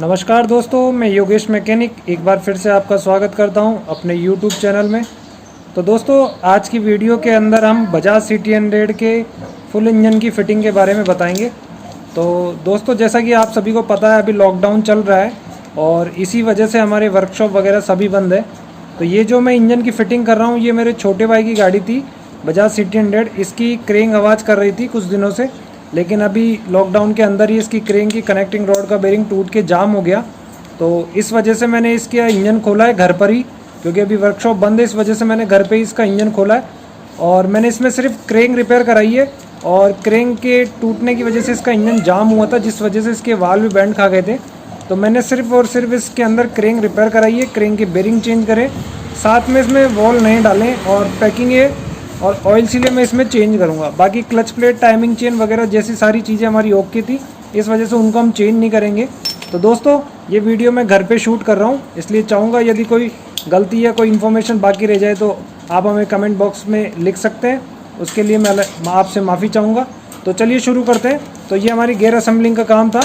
नमस्कार दोस्तों, मैं योगेश मैकेनिक एक बार फिर से आपका स्वागत करता हूं अपने YouTube चैनल में। तो दोस्तों, आज की वीडियो के अंदर हम बजाज CT100 के फुल इंजन की फ़िटिंग के बारे में बताएंगे। तो दोस्तों, जैसा कि आप सभी को पता है, अभी लॉकडाउन चल रहा है और इसी वजह से हमारे वर्कशॉप वगैरह सभी बंद है। तो ये जो मैं इंजन की फ़िटिंग कर रहा हूँ, ये मेरे छोटे भाई की गाड़ी थी बजाज CT100। इसकी क्रेंग आवाज़ कर रही थी कुछ दिनों से, लेकिन अभी लॉकडाउन के अंदर ही इसकी क्रेन की कनेक्टिंग रॉड का बेरिंग टूट के जाम हो गया। तो इस वजह से मैंने इसका इंजन खोला है घर पर ही, क्योंकि अभी वर्कशॉप बंद है। इस वजह से मैंने घर पे ही इसका इंजन खोला है और मैंने इसमें सिर्फ क्रेन रिपेयर कराई है। और क्रेन के टूटने की वजह से इसका इंजन जाम हुआ था, जिस वजह से इसके वाल्व भी बेंड खा गए थे। तो मैंने सिर्फ और सिर्फ इसके अंदर क्रेन रिपेयर कराई है, क्रेन के बेरिंग चेंज करे, साथ में इसमें वॉल नए डालें और पैकिंग है और ऑयल सीलें मैं इसमें चेंज करूंगा। बाकी क्लच प्लेट, टाइमिंग चेन वगैरह जैसी सारी चीज़ें हमारी ओके थी, इस वजह से उनको हम चेंज नहीं करेंगे। तो दोस्तों, ये वीडियो मैं घर पे शूट कर रहा हूँ, इसलिए चाहूँगा यदि कोई गलती या कोई इन्फॉर्मेशन बाकी रह जाए तो आप हमें कमेंट बॉक्स में लिख सकते हैं। उसके लिए मैं आपसे माफ़ी चाहूँगा। तो चलिए शुरू करते हैं। तो ये हमारी गियर असेंबलिंग का काम था,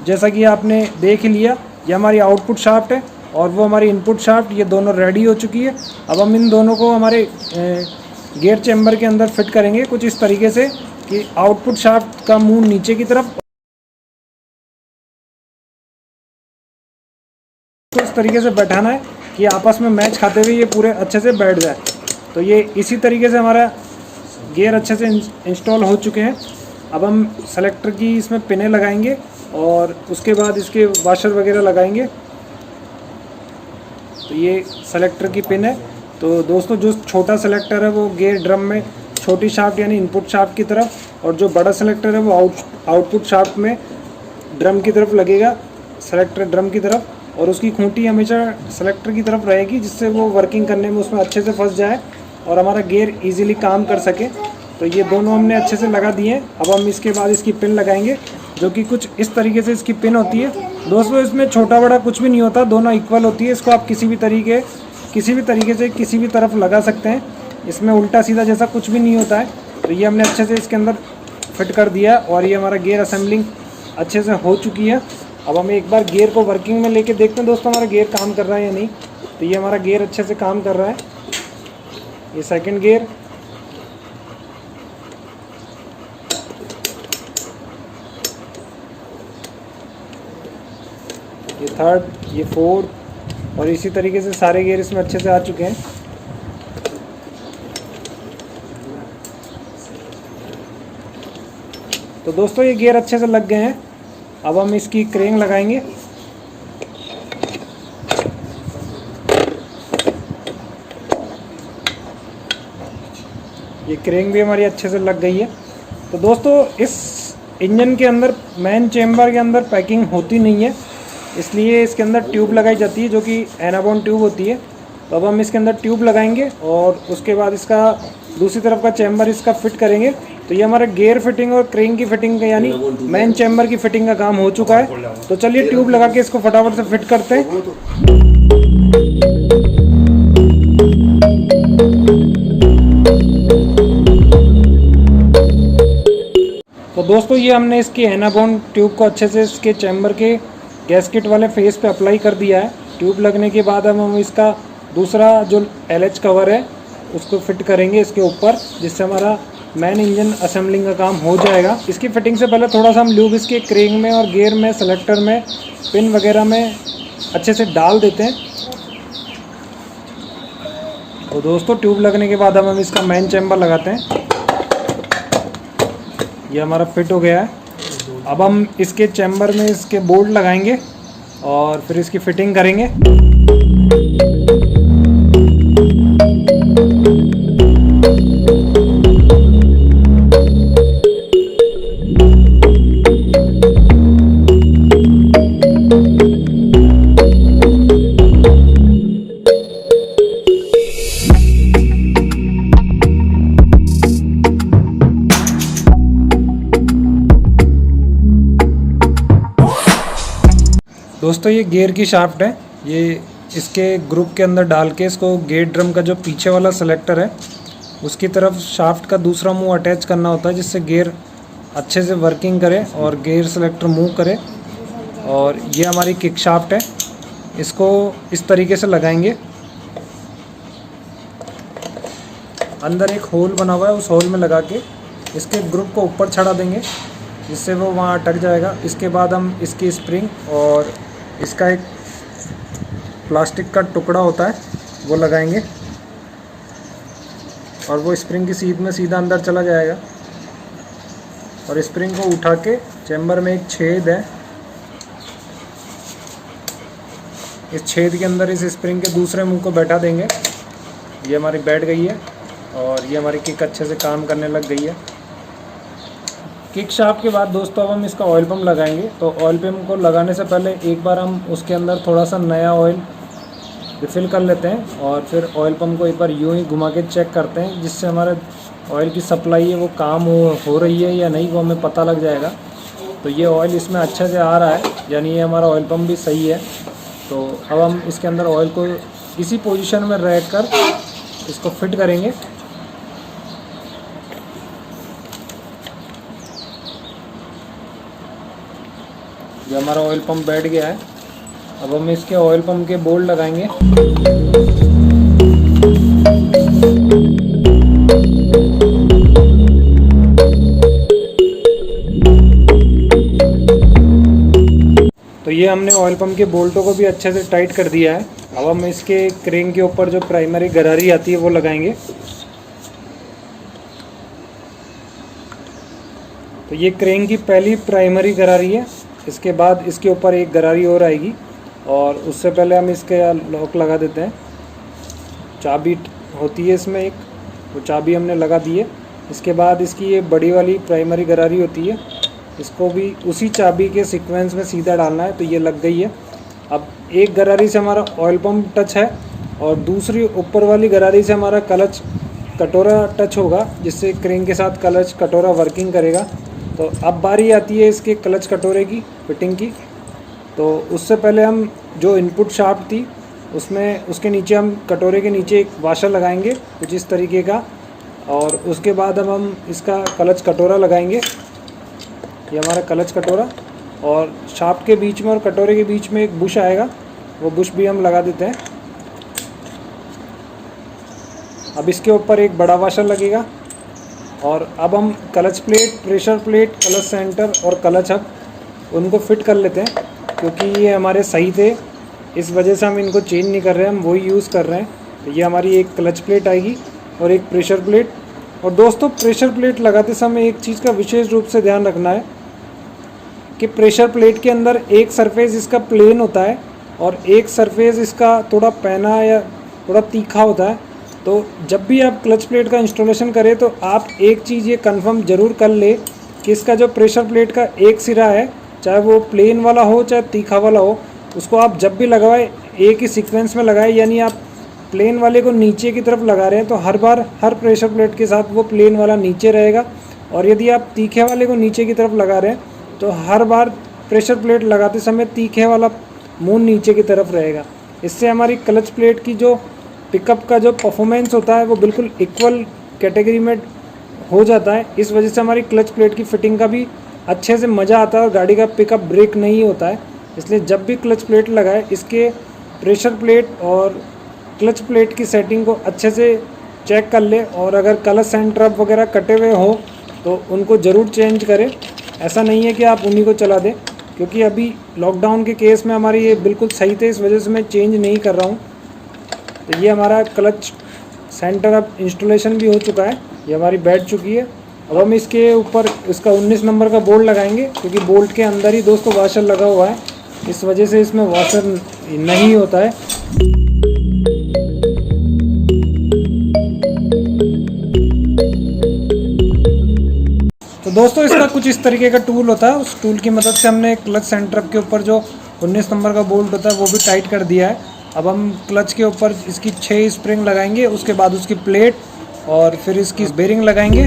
जैसा कि आपने देख ही लिया। ये हमारी आउटपुट शाफ्ट है और वो हमारी इनपुट शाफ्ट, ये दोनों रेडी हो चुकी है। अब हम इन दोनों को हमारे गियर चैम्बर के अंदर फिट करेंगे कुछ इस तरीके से कि आउटपुट शाफ्ट का मुंह नीचे की तरफ, तो इस तरीके से बैठाना है कि आपस में मैच खाते हुए ये पूरे अच्छे से बैठ जाए। तो ये इसी तरीके से हमारा गियर अच्छे से इंस्टॉल हो चुके हैं। अब हम सेलेक्टर की इसमें पिनें लगाएंगे और उसके बाद इसके वाशर वगैरह लगाएंगे। तो ये सेलेक्टर की पिन है। तो दोस्तों, जो छोटा सेलेक्टर है वो गियर ड्रम में छोटी शाफ्ट यानी इनपुट शाफ्ट की तरफ, और जो बड़ा सेलेक्टर है वो आउटपुट शाफ्ट में ड्रम की तरफ लगेगा, सेलेक्टर ड्रम की तरफ। और उसकी खूंटी हमेशा सेलेक्टर की तरफ रहेगी, जिससे वो वर्किंग करने में उसमें अच्छे से फंस जाए और हमारा गियर इजीली काम कर सके। तो ये दोनों हमने अच्छे से लगा दिए हैं। अब हम इसके बाद इसकी पिन लगाएंगे, जो कि कुछ इस तरीके से इसकी पिन होती है। दोस्तों, इसमें छोटा बड़ा कुछ भी नहीं होता, दोनों इक्वल होती है। इसको आप किसी भी तरीके से किसी भी तरफ लगा सकते हैं। इसमें उल्टा सीधा जैसा कुछ भी नहीं होता है। तो ये हमने अच्छे से इसके अंदर फिट कर दिया और ये हमारा गियर असेंबलिंग अच्छे से हो चुकी है। अब हम एक बार गियर को वर्किंग में लेके देखते हैं दोस्तों, हमारा गियर काम कर रहा है या नहीं। तो ये हमारा गियर अच्छे से काम कर रहा है। ये सेकंड गियर, ये थर्ड, ये फोर्थ, और इसी तरीके से सारे गियर इसमें अच्छे से आ चुके हैं। तो दोस्तों, ये गियर अच्छे से लग गए हैं। अब हम इसकी क्रेंग लगाएंगे। ये क्रेंग भी हमारी अच्छे से लग गई है। तो दोस्तों, इस इंजन के अंदर मेन चेम्बर के अंदर पैकिंग होती नहीं है, इसलिए इसके अंदर ट्यूब लगाई जाती है, जो कि एनाबॉन ट्यूब होती है। तो अब हम इसके अंदर ट्यूब लगाएंगे और उसके बाद इसका दूसरी तरफ का चैम्बर इसका फिट करेंगे। तो ये हमारा गियर फिटिंग और क्रेन की फिटिंग का यानी मेन चैम्बर की फिटिंग का काम हो चुका है। तो चलिए ट्यूब लगा के इसको फटाफट से फिट करते हैं। तो दोस्तों, ये हमने इसकी एनाबॉन ट्यूब को अच्छे से इसके चैम्बर के गैस्केट वाले फेस पे अप्लाई कर दिया है। ट्यूब लगने के बाद हम इसका दूसरा जो LH कवर है उसको फिट करेंगे इसके ऊपर, जिससे हमारा मेन इंजन असेंबलिंग का काम हो जाएगा। इसकी फिटिंग से पहले थोड़ा सा हम लूब इसके क्रेंग में और गियर में, सेलेक्टर में, पिन वगैरह में अच्छे से डाल देते हैं। तो दोस्तों, ट्यूब लगने के बाद हम इसका मेन चैम्बर लगाते हैं। ये हमारा फिट हो गया है। अब हम इसके चैम्बर में इसके बोल्ट लगाएंगे और फिर इसकी फिटिंग करेंगे। दोस्तों, ये गियर की शाफ्ट है। ये इसके ग्रुप के अंदर डाल के इसको गियर ड्रम का जो पीछे वाला सेलेक्टर है उसकी तरफ शाफ्ट का दूसरा मुंह अटैच करना होता है, जिससे गियर अच्छे से वर्किंग करे और गियर सेलेक्टर मूव करे। और ये हमारी किक शाफ्ट है, इसको इस तरीके से लगाएंगे। अंदर एक होल बना हुआ है, उस होल में लगा के इसके ग्रुप को ऊपर चढ़ा देंगे जिससे वो वहाँ अटक जाएगा। इसके बाद हम इसकी स्प्रिंग और इसका एक प्लास्टिक का टुकड़ा होता है वो लगाएंगे और वो स्प्रिंग की सीध में सीधा अंदर चला जाएगा। और स्प्रिंग को उठा के चैम्बर में एक छेद है, इस छेद के अंदर इस स्प्रिंग के दूसरे मुंह को बैठा देंगे। ये हमारी बैठ गई है और ये हमारी किक अच्छे से काम करने लग गई है। किक शाफ्ट के बाद दोस्तों अब हम इसका ऑयल पम्प लगाएंगे। तो ऑयल पम्प को लगाने से पहले एक बार हम उसके अंदर थोड़ा सा नया ऑयल रिफ़िल कर लेते हैं और फिर ऑयल पम्प को एक बार यूँ ही घुमा के चेक करते हैं, जिससे हमारा ऑयल की सप्लाई है वो काम हो रही है या नहीं, वो हमें पता लग जाएगा। तो ये ऑयल इसमें अच्छे से आ रहा है, यानी ये हमारा ऑयल पम्प भी सही है। तो अब हम इसके अंदर ऑयल को इसी पोजीशन में रख कर इसको फिट करेंगे। ये हमारा ऑयल पंप बैठ गया है। अब हम इसके ऑयल पंप के बोल्ट लगाएंगे। तो ये हमने ऑयल पंप के बोल्टों को भी अच्छे से टाइट कर दिया है। अब हम इसके क्रेन के ऊपर जो प्राइमरी गरारी आती है वो लगाएंगे। तो ये क्रेन की पहली प्राइमरी गरारी है। इसके बाद इसके ऊपर एक गरारी और आएगी और उससे पहले हम इसके लॉक लगा देते हैं। चाबी होती है इसमें एक, वो चाबी हमने लगा दी है। इसके बाद इसकी ये बड़ी वाली प्राइमरी गरारी होती है, इसको भी उसी चाबी के सीक्वेंस में सीधा डालना है। तो ये लग गई है। अब एक गरारी से हमारा ऑयल पंप टच है और दूसरी ऊपर वाली गरारी से हमारा क्लच कटोरा टच होगा, जिससे क्रेन के साथ क्लच कटोरा वर्किंग करेगा। तो अब बारी आती है इसके क्लच कटोरे की फिटिंग की। तो उससे पहले हम जो इनपुट शाफ्ट थी उसमें उसके नीचे हम कटोरे के नीचे एक वाशर लगाएंगे कुछ इस तरीके का, और उसके बाद अब हम इसका क्लच कटोरा लगाएंगे। ये हमारा क्लच कटोरा, और शाफ्ट के बीच में और कटोरे के बीच में एक बुश आएगा, वो बुश भी हम लगा देते हैं। अब इसके ऊपर एक बड़ा वाशर लगेगा और अब हम clutch plate, pressure plate, clutch centre और क्लच हब उनको फिट कर लेते हैं, क्योंकि ये हमारे सही थे, इस वजह से हम इनको चेंज नहीं कर रहे हैं, हम वही यूज़ कर रहे हैं। तो ये हमारी एक क्लच प्लेट आएगी और एक प्रेशर प्लेट। और दोस्तों प्रेशर प्लेट लगाते समय एक चीज़ का विशेष रूप से ध्यान रखना है कि प्रेशर प्लेट के अंदर एक सरफेस इसका प्लेन होता है और एक सरफेस इसका थोड़ा पैना या थोड़ा तीखा होता है। तो जब भी आप क्लच प्लेट का इंस्टॉलेशन करें तो आप एक चीज़ ये कंफर्म ज़रूर कर ले कि इसका जो प्रेशर प्लेट का एक सिरा है, चाहे वो प्लेन वाला हो चाहे तीखा वाला हो, उसको आप जब भी लगवाएं एक ही सीक्वेंस में लगाएं। यानी आप प्लेन वाले को नीचे की तरफ लगा रहे हैं तो हर बार हर प्रेशर प्लेट के साथ वो प्लेन वाला नीचे रहेगा, और यदि आप तीखे वाले को नीचे की तरफ लगा रहे हैं तो हर बार प्रेशर प्लेट लगाते समय तीखे वाला मुंह नीचे की तरफ रहेगा। इससे हमारी क्लच प्लेट की जो पिकअप का जो परफॉर्मेंस होता है वो बिल्कुल इक्वल कैटेगरी में हो जाता है। इस वजह से हमारी क्लच प्लेट की फिटिंग का भी अच्छे से मज़ा आता है और गाड़ी का पिकअप ब्रेक नहीं होता है। इसलिए जब भी क्लच प्लेट लगाए इसके प्रेशर प्लेट और क्लच प्लेट की सेटिंग को अच्छे से चेक कर ले, और अगर क्लच सेंटर अप वगैरह कटे हुए हो तो उनको ज़रूर चेंज करें। ऐसा नहीं है कि आप उन्हीं को चला दें, क्योंकि अभी लॉकडाउन के केस में हमारी ये बिल्कुल सही थे, इस वजह से मैं चेंज नहीं कर रहा हूँ। तो ये हमारा क्लच सेंटर अब इंस्टॉलेशन भी हो चुका है, ये हमारी बैठ चुकी है। अब हम इसके ऊपर इसका 19 नंबर का बोल्ट लगाएंगे, क्योंकि बोल्ट के अंदर ही दोस्तों वाशर लगा हुआ है, इस वजह से इसमें वाशर नहीं होता है। तो दोस्तों इसका कुछ इस तरीके का टूल होता है, उस टूल की मदद से हमने क्लच सेंटर के ऊपर जो 19 नंबर का बोल्ट होता है वो भी टाइट कर दिया है। अब हम क्लच के ऊपर इसकी 6 स्प्रिंग लगाएंगे, उसके बाद उसकी प्लेट और फिर इसकी बेरिंग लगाएंगे।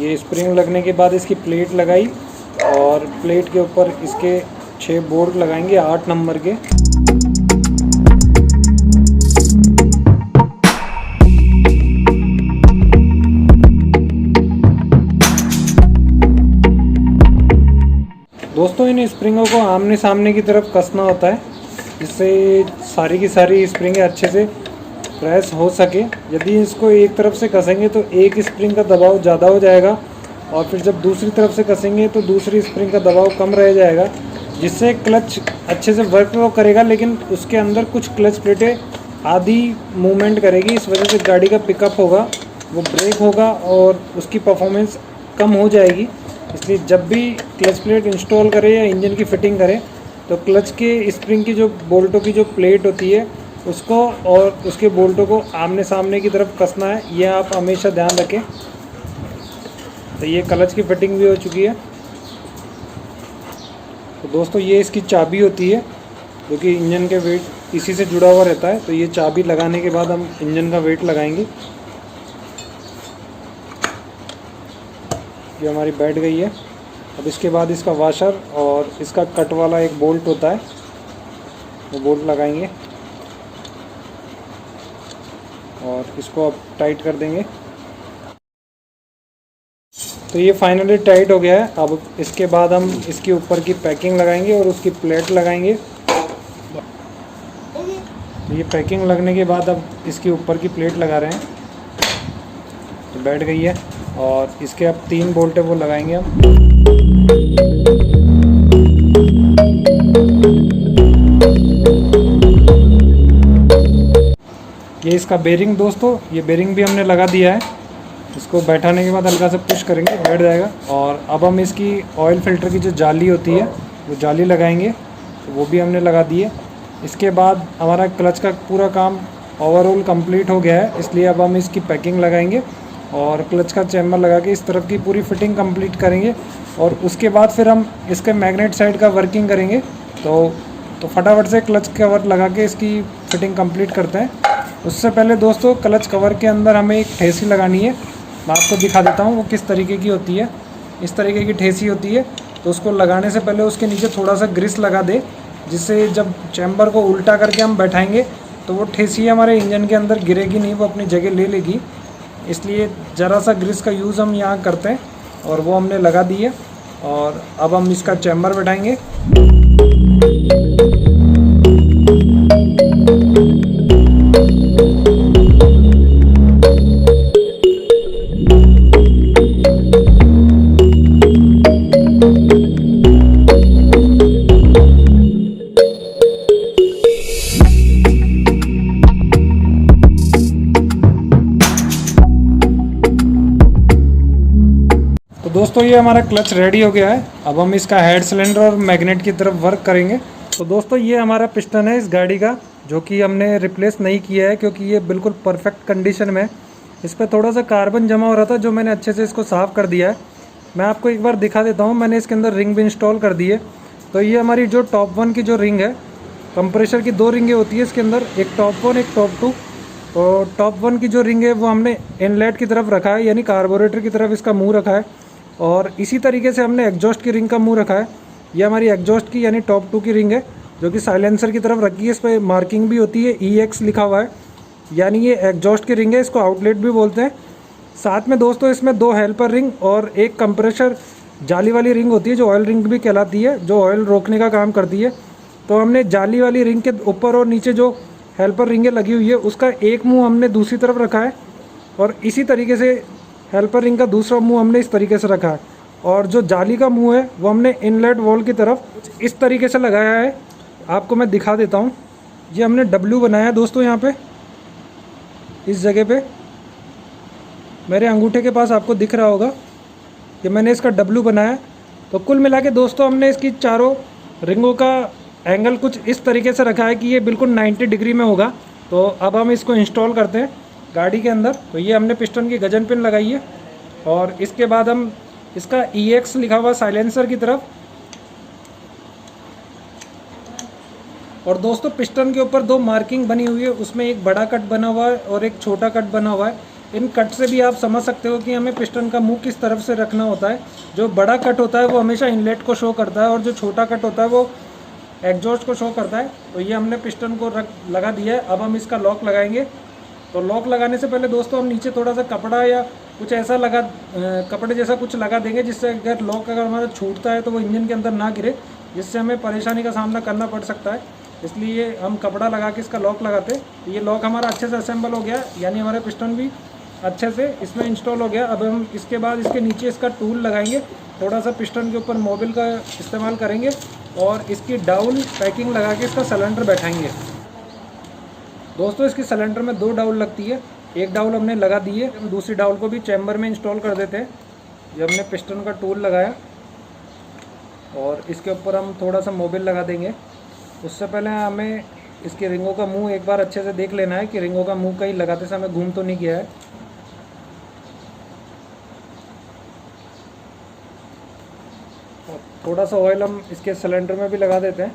ये स्प्रिंग लगने के बाद इसकी प्लेट लगाई और प्लेट के ऊपर इसके 6 बोल्ट लगाएंगे 8 नंबर के। दोस्तों इन स्प्रिंगों को आमने सामने की तरफ कसना होता है, जिससे सारी की सारी स्प्रिंगें अच्छे से प्रेस हो सके। यदि इसको एक तरफ से कसेंगे तो एक स्प्रिंग का दबाव ज़्यादा हो जाएगा, और फिर जब दूसरी तरफ से कसेंगे तो दूसरी स्प्रिंग का दबाव कम रह जाएगा, जिससे क्लच अच्छे से वर्क तो करेगा लेकिन उसके अंदर कुछ क्लच प्लेटें आधी मूवमेंट करेगी। इस वजह से गाड़ी का पिकअप होगा वो ब्रेक होगा और उसकी परफॉर्मेंस कम हो जाएगी। इसलिए जब भी क्लच प्लेट इंस्टॉल करें या इंजन की फिटिंग करें तो क्लच के स्प्रिंग की जो बोल्टों की जो प्लेट होती है उसको और उसके बोल्टों को आमने सामने की तरफ कसना है, यह आप हमेशा ध्यान रखें। तो ये क्लच की फिटिंग भी हो चुकी है। तो दोस्तों ये इसकी चाबी होती है जो कि इंजन के वेट इसी से जुड़ा हुआ रहता है। तो ये चाबी लगाने के बाद हम इंजन का वेट लगाएंगे। ये हमारी बैठ गई है। अब इसके बाद इसका वाशर और इसका कट वाला एक बोल्ट होता है, वो बोल्ट लगाएंगे और इसको अब टाइट कर देंगे। तो ये फाइनली टाइट हो गया है। अब इसके बाद हम इसके ऊपर की पैकिंग लगाएंगे और उसकी प्लेट लगाएंगे। तो ये पैकिंग लगने के बाद अब इसके ऊपर की प्लेट लगा रहे हैं। तो बैठ गई है और इसके अब 3 बोल्ट है वो लगाएंगे हम। ये इसका बेरिंग दोस्तों, ये बेरिंग भी हमने लगा दिया है। इसको बैठाने के बाद हल्का सा पुश करेंगे, बैठ जाएगा। और अब हम इसकी ऑयल फिल्टर की जो जाली होती है वो जाली लगाएंगे, तो वो भी हमने लगा दी है। इसके बाद हमारा क्लच का पूरा काम ओवरऑल कंप्लीट हो गया है, इसलिए अब हम इसकी पैकिंग लगाएंगे और क्लच का चैम्बर लगा के इस तरफ की पूरी फिटिंग कंप्लीट करेंगे। और उसके बाद फिर हम इसके मैग्नेट साइड का वर्किंग करेंगे। तो फटाफट से क्लच कवर लगा के इसकी फिटिंग कंप्लीट करते हैं। उससे पहले दोस्तों क्लच कवर के अंदर हमें एक ठेसी लगानी है। मैं आपको दिखा देता हूँ वो किस तरीके की होती है। इस तरीके की ठेसी होती है। तो उसको लगाने से पहले उसके नीचे थोड़ा सा ग्रीस लगा दे, जिससे जब चैम्बर को उल्टा करके हम बैठाएंगे तो वो ठेसी हमारे इंजन के अंदर गिरेगी नहीं, वो अपनी जगह ले लेगी। इसलिए ज़रा सा ग्रीस का यूज़ हम यहाँ करते हैं और वो हमने लगा दी है। और अब हम इसका चैम्बर बैठाएंगे। तो दोस्तों ये हमारा क्लच रेडी हो गया है। अब हम इसका हेड सिलेंडर और मैग्नेट की तरफ वर्क करेंगे। तो दोस्तों ये हमारा पिस्टन है इस गाड़ी का, जो कि हमने रिप्लेस नहीं किया है क्योंकि ये बिल्कुल परफेक्ट कंडीशन में। इस पर थोड़ा सा कार्बन जमा हो रहा था जो मैंने अच्छे से इसको साफ़ कर दिया है। मैं आपको एक बार दिखा देता हूँ। मैंने इसके अंदर रिंग भी इंस्टॉल कर दी है। तो ये हमारी जो टॉप 1 की जो रिंग है, कंप्रेशर की 2 रिंगें होती है इसके अंदर, एक टॉप 1 एक टॉप 2। तो टॉप 1 की जो रिंग है वो हमने इनलेट की तरफ रखा है, यानी कार्बोरेटर की तरफ इसका मुँह रखा है। और इसी तरीके से हमने एग्जॉस्ट की रिंग का मुंह रखा है। ये हमारी एग्जॉस्ट की यानी टॉप 2 की रिंग है, जो कि साइलेंसर की तरफ रखी है। इस पर मार्किंग भी होती है, EX लिखा हुआ है, यानी ये एग्जॉस्ट की रिंग है। इसको आउटलेट भी बोलते हैं। साथ में दोस्तों इसमें 2 हेल्पर रिंग और एक कंप्रेशर जाली वाली रिंग होती है, जो ऑयल रिंग भी कहलाती है, जो ऑयल रोकने का काम करती है। तो हमने जाली वाली रिंग के ऊपर और नीचे जो हेल्पर रिंगें लगी हुई है उसका एक मुँह हमने दूसरी तरफ रखा है, और इसी तरीके से हेल्पर रिंग का दूसरा मुंह हमने इस तरीके से रखा है। और जो जाली का मुंह है वो हमने इनलेट वॉल की तरफ इस तरीके से लगाया है। आपको मैं दिखा देता हूँ। ये हमने W बनाया है दोस्तों, यहाँ पे इस जगह पे मेरे अंगूठे के पास आपको दिख रहा होगा कि मैंने इसका W बनाया है। तो कुल मिला के दोस्तों हमने इसकी चारों रिंगों का एंगल कुछ इस तरीके से रखा है कि ये बिल्कुल 90 डिग्री में होगा। तो अब हम इसको इंस्टॉल करते हैं गाड़ी के अंदर। तो ये हमने पिस्टन की गजन पिन लगाई है और इसके बाद हम इसका EX लिखा हुआ साइलेंसर की तरफ, और दोस्तों पिस्टन के ऊपर 2 मार्किंग बनी हुई है, उसमें एक बड़ा कट बना हुआ है और एक छोटा कट बना हुआ है। इन कट से भी आप समझ सकते हो कि हमें पिस्टन का मुंह किस तरफ से रखना होता है। जो बड़ा कट होता है वो हमेशा इनलेट को शो करता है और जो छोटा कट होता है वो एग्जॉस्ट को शो करता है। तो ये हमने पिस्टन को लगा दिया है। अब हम इसका लॉक लगाएंगे। तो लॉक लगाने से पहले दोस्तों हम नीचे थोड़ा सा कपड़ा या कुछ ऐसा लगा कपड़े जैसा कुछ लगा देंगे जिससे अगर लॉक अगर हमारा छूटता है तो वो इंजन के अंदर ना गिरे, जिससे हमें परेशानी का सामना करना पड़ सकता है। इसलिए हम कपड़ा लगा के इसका लॉक लगाते हैं। ये लॉक हमारा अच्छे से असेंबल हो गया, यानी हमारे पिस्टन भी अच्छे से इसमें इंस्टॉल हो गया। अब हम इसके बाद इसके नीचे इसका टूल लगाएंगे, थोड़ा सा पिस्टन के ऊपर मोबिल का इस्तेमाल करेंगे और इसकी डाउल पैकिंग लगा के इसका सिलेंडर बैठाएंगे। दोस्तों इसकी सिलेंडर में 2 डाउल लगती है, एक डाउल हमने लगा दी है, हम दूसरी डाउल को भी चैम्बर में इंस्टॉल कर देते हैं। ये हमने पिस्टन का टूल लगाया और इसके ऊपर हम थोड़ा सा मोबिल लगा देंगे। उससे पहले हमें इसके रिंगों का मुंह एक बार अच्छे से देख लेना है कि रिंगों का मुंह कहीं लगाते समय घूम तो नहीं गया है। थोड़ा सा ऑयल हम इसके सिलेंडर में भी लगा देते हैं।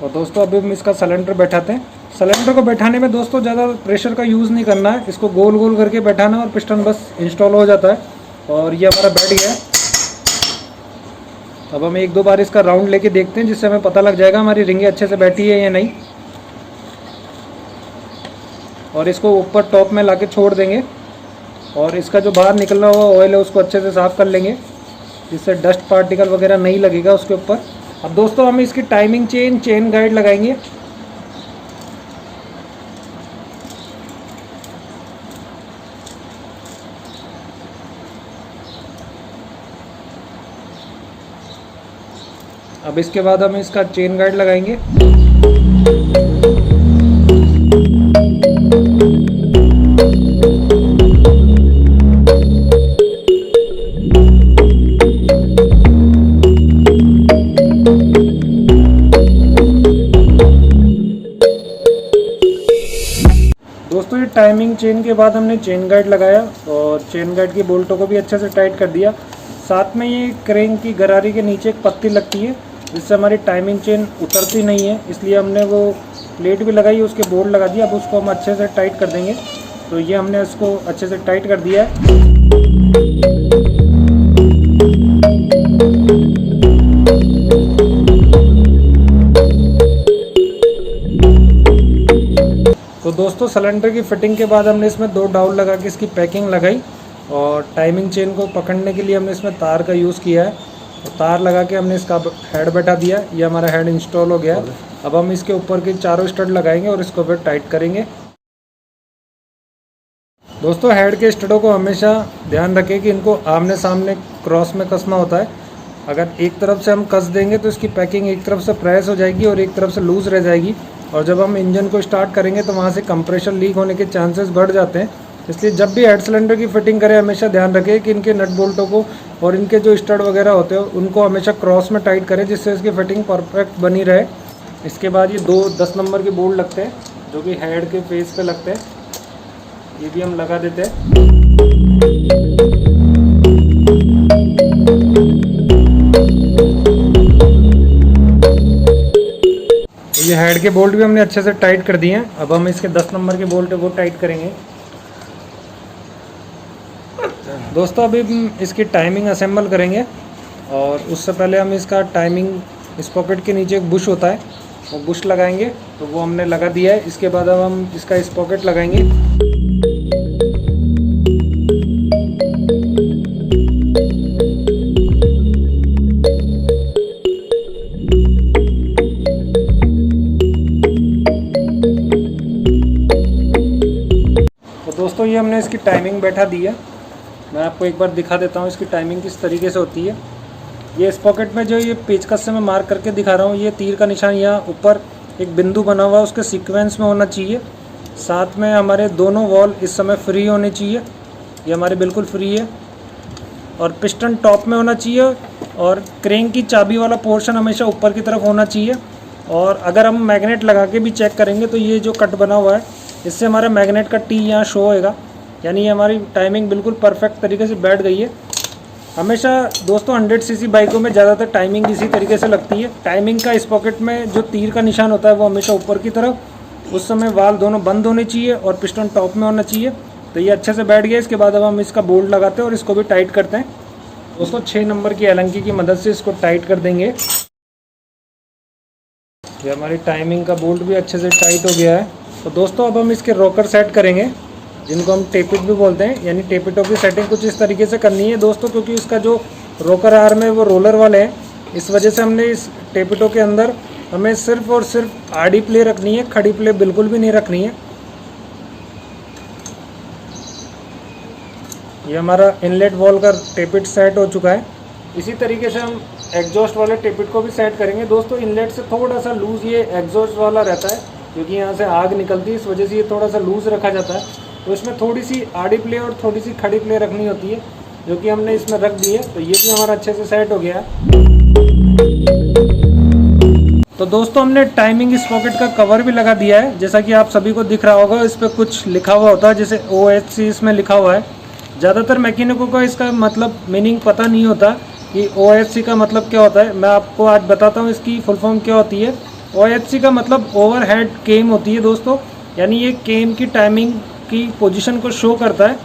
और दोस्तों अभी हम इसका सिलेंडर बैठाते हैं। सिलेंडर को बैठाने में दोस्तों ज़्यादा प्रेशर का यूज़ नहीं करना है, इसको गोल गोल करके बैठाना है और पिस्टन बस इंस्टॉल हो जाता है। और ये हमारा बैठ गया है। अब हम 1-2 बार इसका राउंड लेके देखते हैं, जिससे हमें पता लग जाएगा हमारी रिंगें अच्छे से बैठी है या नहीं। और इसको ऊपर टॉप में लाके छोड़ देंगे और इसका जो बाहर निकलना हुआ ऑयल है उसको अच्छे से साफ़ कर लेंगे, जिससे डस्ट पार्टिकल वगैरह नहीं लगेगा उसके ऊपर। अब दोस्तों हम इसकी टाइमिंग चेन गाइड लगाएंगे। अब इसके बाद हम इसका चेन गाइड लगाएंगे। दोस्तों ये टाइमिंग चेन के बाद हमने चेन गाइड लगाया और चेन गाइड की बोल्टों को भी अच्छे से टाइट कर दिया। साथ में ये क्रेन की गरारी के नीचे एक पत्ती लगती है, जिससे हमारी टाइमिंग चेन उतरती नहीं है, इसलिए हमने वो प्लेट भी लगाई, उसके बोर्ड लगा दिया। अब उसको हम अच्छे से टाइट कर देंगे। तो ये हमने उसको अच्छे से टाइट कर दिया है। तो दोस्तों सिलेंडर की फिटिंग के बाद हमने इसमें 2 डाउल लगा के इसकी पैकिंग लगाई और टाइमिंग चेन को पकड़ने के लिए हमने इसमें तार का यूज़ किया है। तो तार लगा के हमने इसका हेड बैठा दिया। ये हमारा हेड इंस्टॉल हो गया। अब हम इसके ऊपर के चारों स्टड लगाएंगे और इसको फिर टाइट करेंगे। दोस्तों हेड के स्टडों को हमेशा ध्यान रखें कि इनको आमने सामने क्रॉस में कसना होता है। अगर एक तरफ से हम कस देंगे तो इसकी पैकिंग एक तरफ से प्रेस हो जाएगी और एक तरफ से लूज़ रह जाएगी, और जब हम इंजन को स्टार्ट करेंगे तो वहाँ से कंप्रेशर लीक होने के चांसेस बढ़ जाते हैं। इसलिए जब भी हेड सिलेंडर की फिटिंग करें हमेशा ध्यान रखें कि इनके नट बोल्टों को और इनके जो स्टड वगैरह होते हैं उनको हमेशा क्रॉस में टाइट करें, जिससे इसकी फिटिंग परफेक्ट बनी रहे। इसके बाद ये 2 10 नंबर के बोल्ट लगते हैं जो कि हेड के फेस पे लगते हैं, ये भी हम लगा देते हैं। ये हेड के बोल्ट भी हमने अच्छे से टाइट कर दिए हैं। अब हम इसके 10 नंबर के बोल्ट है वो टाइट करेंगे। दोस्तों अभी हम इसकी टाइमिंग असेंबल करेंगे और उससे पहले हम इसका टाइमिंग इस पॉकेट के नीचे एक बुश होता है वो बुश लगाएंगे, तो वो हमने लगा दिया है। इसके बाद अब हम इसका इस पॉकेट लगाएंगे। दोस्तों ये हमने इसकी टाइमिंग बैठा दी है। मैं आपको एक बार दिखा देता हूँ इसकी टाइमिंग किस तरीके से होती है। ये इस पॉकेट में जो ये पेचकस से मैं मार्क करके दिखा रहा हूँ, ये तीर का निशान यहाँ ऊपर एक बिंदु बना हुआ है उसके सीक्वेंस में होना चाहिए। साथ में हमारे दोनों वॉल इस समय फ्री होने चाहिए, ये हमारे बिल्कुल फ्री है। और पिस्टन टॉप में होना चाहिए और क्रेन की चाबी वाला पोर्शन हमेशा ऊपर की तरफ होना चाहिए। और अगर हम मैग्नेट लगा के भी चेक करेंगे तो ये जो कट बना हुआ है इससे हमारा मैग्नेट का टी यहाँ शो होएगा, यानी ये हमारी टाइमिंग बिल्कुल परफेक्ट तरीके से बैठ गई है। हमेशा दोस्तों 100 सीसी बाइकों में ज़्यादातर टाइमिंग इसी तरीके से लगती है। टाइमिंग का इस पॉकेट में जो तीर का निशान होता है वो हमेशा ऊपर की तरफ, उस समय वाल दोनों बंद होने चाहिए और पिस्टन टॉप में होना चाहिए। तो ये अच्छे से बैठ गया। इसके बाद अब हम इसका बोल्ट लगाते हैं और इसको भी टाइट करते हैं। दोस्तों 6 नंबर की एलंकी की मदद से इसको टाइट कर देंगे। ये हमारी टाइमिंग का बोल्ट भी अच्छे से टाइट हो गया है। तो दोस्तों अब हम इसके रॉकर सेट करेंगे, जिनको हम टेपिट भी बोलते हैं, यानी टेपिटों की सेटिंग कुछ इस तरीके से करनी है दोस्तों, क्योंकि इसका जो रॉकर आर्म है वो रोलर वाले हैं। इस वजह से हमने इस टेपिटों के अंदर हमें सिर्फ और सिर्फ आड़ी प्ले रखनी है, खड़ी प्ले बिल्कुल भी नहीं रखनी है। ये हमारा इनलेट वॉल का टेपिट सेट हो चुका है। इसी तरीके से हम एग्जॉस्ट वाले टेपिट को भी सेट करेंगे दोस्तों। इनलेट से थोड़ा सा लूज़ ये एग्जॉस्ट वाला रहता है, क्योंकि यहाँ से आग निकलती है, इस वजह से ये थोड़ा सा लूज़ रखा जाता है। तो इसमें थोड़ी सी आड़ी प्ले और थोड़ी सी खड़ी प्ले रखनी होती है, जो कि हमने इसमें रख दी है। तो ये भी हमारा अच्छे से सेट हो गया है। तो दोस्तों हमने टाइमिंग स्पॉकेट का कवर भी लगा दिया है, जैसा कि आप सभी को दिख रहा होगा। इस पर कुछ लिखा हुआ होता है, जैसे OHC इसमें लिखा हुआ है। ज़्यादातर मैकेनिकों का इसका मतलब मीनिंग पता नहीं होता कि OHC का मतलब क्या होता है। मैं आपको आज बताता हूँ इसकी फुल फॉर्म क्या होती है। OHC का मतलब ओवरहेड केम होती है दोस्तों, यानी ये केम की टाइमिंग की पोजीशन को शो करता है।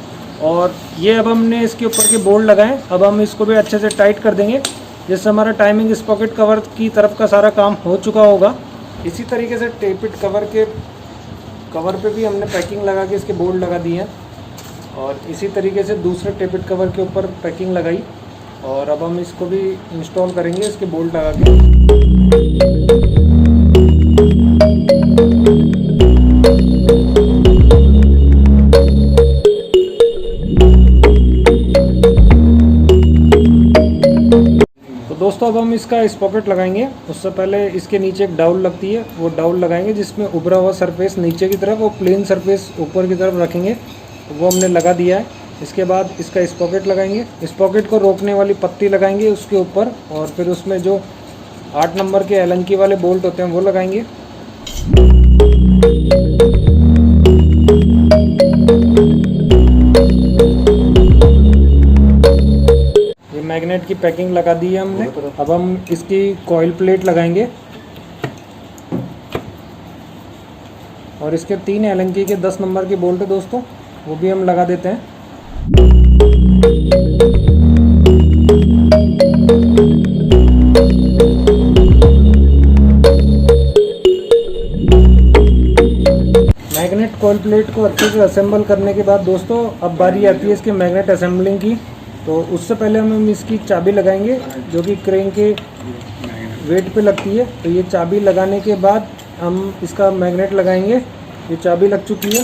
और ये अब हमने इसके ऊपर के बोल्ट लगाए, अब हम इसको भी अच्छे से टाइट कर देंगे, जिससे हमारा टाइमिंग स्पॉकेट कवर की तरफ का सारा काम हो चुका होगा। इसी तरीके से टेपिट कवर पे भी हमने पैकिंग लगा के इसके बोल्ट लगा दिए हैं, और इसी तरीके से दूसरे टेपिट कवर के ऊपर पैकिंग लगाई, और अब हम इसको भी इंस्टॉल करेंगे इसके बोल्ट लगा के। दोस्तों अब हम इसका स्पॉकेट लगाएंगे। उससे पहले इसके नीचे एक डाउल लगती है, वो डाउल लगाएंगे, जिसमें उभरा हुआ सरफेस नीचे की तरफ और प्लेन सरफेस ऊपर की तरफ रखेंगे। वो हमने लगा दिया है। इसके बाद इसका स्पॉकेट लगाएंगे, स्पॉकेट को रोकने वाली पत्ती लगाएंगे उसके ऊपर, और फिर उसमें जो 8 नंबर के एलंकी वाले बोल्ट होते हैं वो लगाएंगे। ये मैग्नेट की पैकिंग लगा दी है हमने। अब हम इसकी कॉइल प्लेट लगाएंगे, और इसके 3 एलंकी के 10 नंबर के बोल्ट है दोस्तों, वो भी हम लगा देते हैं। मैग्नेट कॉइल प्लेट को अच्छे से असेंबल करने के बाद दोस्तों अब बारी आती है इसके मैग्नेट असेंबलिंग की। तो उससे पहले हम इसकी चाबी लगाएंगे, जो कि क्रेन के वेट पे लगती है। तो ये चाबी लगाने के बाद हम इसका मैग्नेट लगाएंगे। ये चाबी लग चुकी है।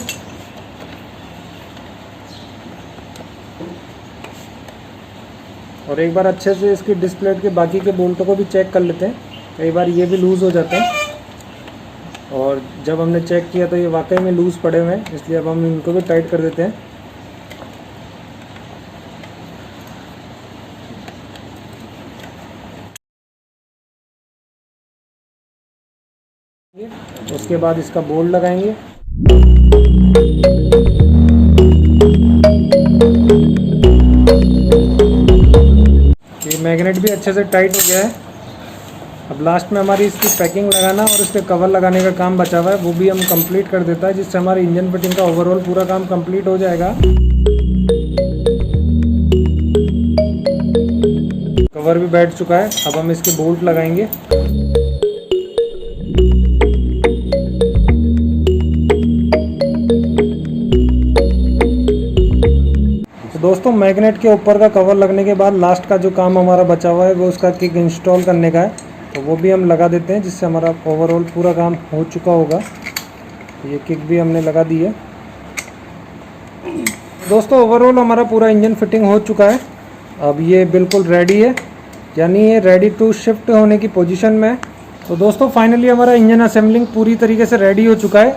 और एक बार अच्छे से इसकी डिस्प्लेट के बाकी के बोल्टों को भी चेक कर लेते हैं, कई बार ये भी लूज़ हो जाते हैं। और जब हमने चेक किया तो ये वाकई में लूज़ पड़े हुए हैं, इसलिए अब हम इनको भी टाइट कर देते हैं। उसके बाद इसका बोल्ट लगाएंगे। ये मैग्नेट भी अच्छे से टाइट हो गया है। अब लास्ट में हमारी इसकी पैकिंग लगाना और इसके कवर लगाने का काम बचा हुआ है, वो भी हम कंप्लीट कर देता है, जिससे हमारी इंजन फिटिंग का ओवरऑल पूरा काम कंप्लीट हो जाएगा। कवर भी बैठ चुका है। अब हम इसके बोल्ट लगाएंगे। दोस्तों मैग्नेट के ऊपर का कवर लगने के बाद लास्ट का जो काम हमारा बचा हुआ है वो उसका किक इंस्टॉल करने का है, तो वो भी हम लगा देते हैं, जिससे हमारा ओवरऑल पूरा काम हो चुका होगा। ये किक भी हमने लगा दी है। दोस्तों ओवरऑल हमारा पूरा इंजन फिटिंग हो चुका है। अब ये बिल्कुल रेडी है, यानी ये रेडी टू शिफ्ट होने की पोजीशन में है। तो दोस्तों फाइनली हमारा इंजन असेंबलिंग पूरी तरीके से रेडी हो चुका है।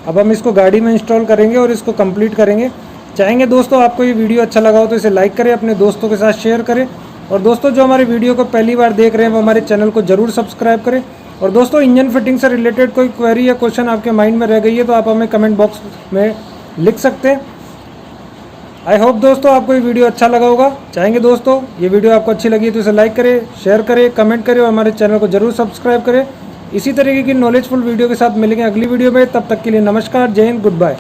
अब हम इसको गाड़ी में इंस्टॉल करेंगे और इसको कंप्लीट करेंगे। चाहेंगे दोस्तों आपको ये वीडियो अच्छा लगा हो तो इसे लाइक करें, अपने दोस्तों के साथ शेयर करें, और दोस्तों जो हमारे वीडियो को पहली बार देख रहे हैं वो हमारे चैनल को जरूर सब्सक्राइब करें। और दोस्तों इंजन फिटिंग से रिलेटेड कोई क्वेरी या क्वेश्चन आपके माइंड में रह गई है तो आप हमें कमेंट बॉक्स में लिख सकते हैं। आई होप दोस्तों आपको ये वीडियो अच्छा लगा होगा। चाहेंगे दोस्तों ये वीडियो आपको अच्छी लगी तो इसे लाइक करें, शेयर करें, कमेंट करें और हमारे चैनल को जरूर सब्सक्राइब करें। इसी तरीके की नॉलेजफुल वीडियो के साथ मिलेंगे अगली वीडियो में। तब तक के लिए नमस्कार, जय हिंद, गुड बाय।